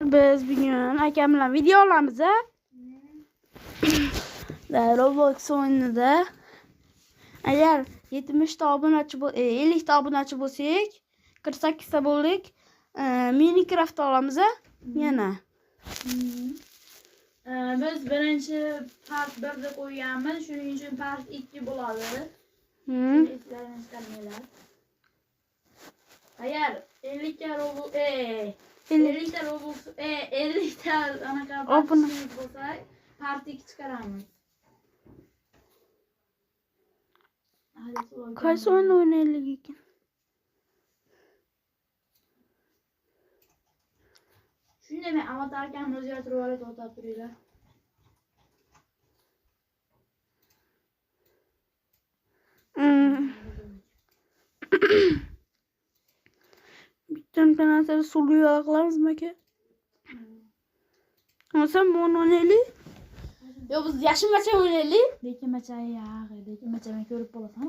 Biz bugün akam bilan video olamiz. Roblox o'yinida agar 70 ta obunachi 50 ta obunachi bo'lsak, 48 ta bo'ldik, Minecraft olamiz. Yana. Biz birinchi part 1 deb qo'yganmiz, shuning uchun part 2 bo'ladi. Eslaringiz qolmaylar. Agar 50 ta Roblox 50 ta Roblox 50 ta anaqa bo'lsa, part 2 chiqaramiz. Qaysi o'yin o'ynaylik ekan? Shunday men avatarkamni o'zgartirib olib o'tab turinglar. Bittan kanalda suluv yoqlamizmi aka? Sen bu o'ynaylik? Yo, biz yashimacha o'ynaylik. Lekin macha men ko'rib bo'lasan.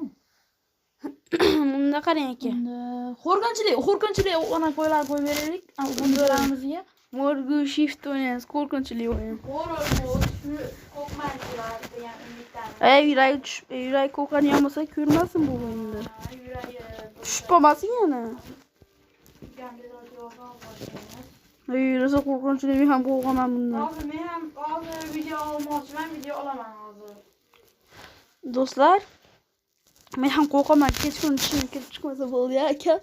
Bunda qarang aka. Qo'rqinchli ona qo'ylar qo'yib beraylik. Bundaramizga Morgu shift o'ynaymiz, qo'rqinchli o'yin. Qo'rqmaydilar degan umiddaman. Yuragi qo'rqani yomasa ko'rmasin bu o'yinda. Tushib qolmasin yana. Rosa qo'rqinchli, men ham qo'rqaman bundan. Hozir men ham video olmoqchiman, video olaman hozir. Do'stlar, men ham qo'rqaman, kechqurun tushimga kirib chiqmasa bo'ldi aka.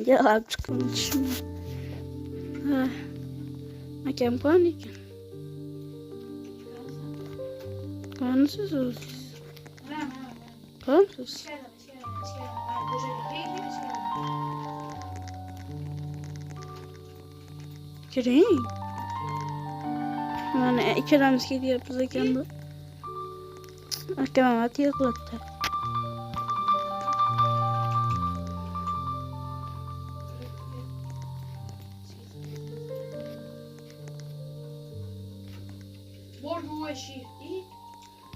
Yig'lab chiqqan tushim. Akam qani ekan? Qanisiz o'zingiz? Qanisiz? Kiring. Mana ikkalamiz ketyapmiz ekan bu. Akam ham yig'labdi. Morgu shift.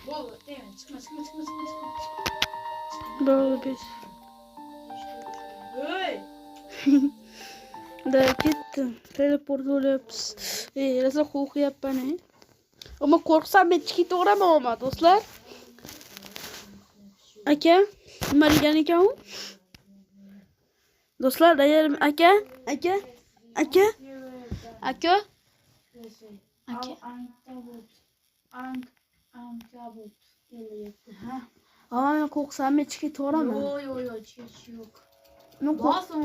Bo'ldi, deyman. Chiqma. Bo'ldi biz. Hey! Da ketdim. Teleport bo'lyapmiz. Rosa qo'rqyapman. Ammo qo'rqsam men chiqib to'g'ramaman, do'stlar. Aka, nima degan ekan u? Do'stlar, aka. Ankabut kelyapti. Men qo'rqsam men chiqib to'g'ramaman. Yo'q, chiqish yo'q. Men Bosim.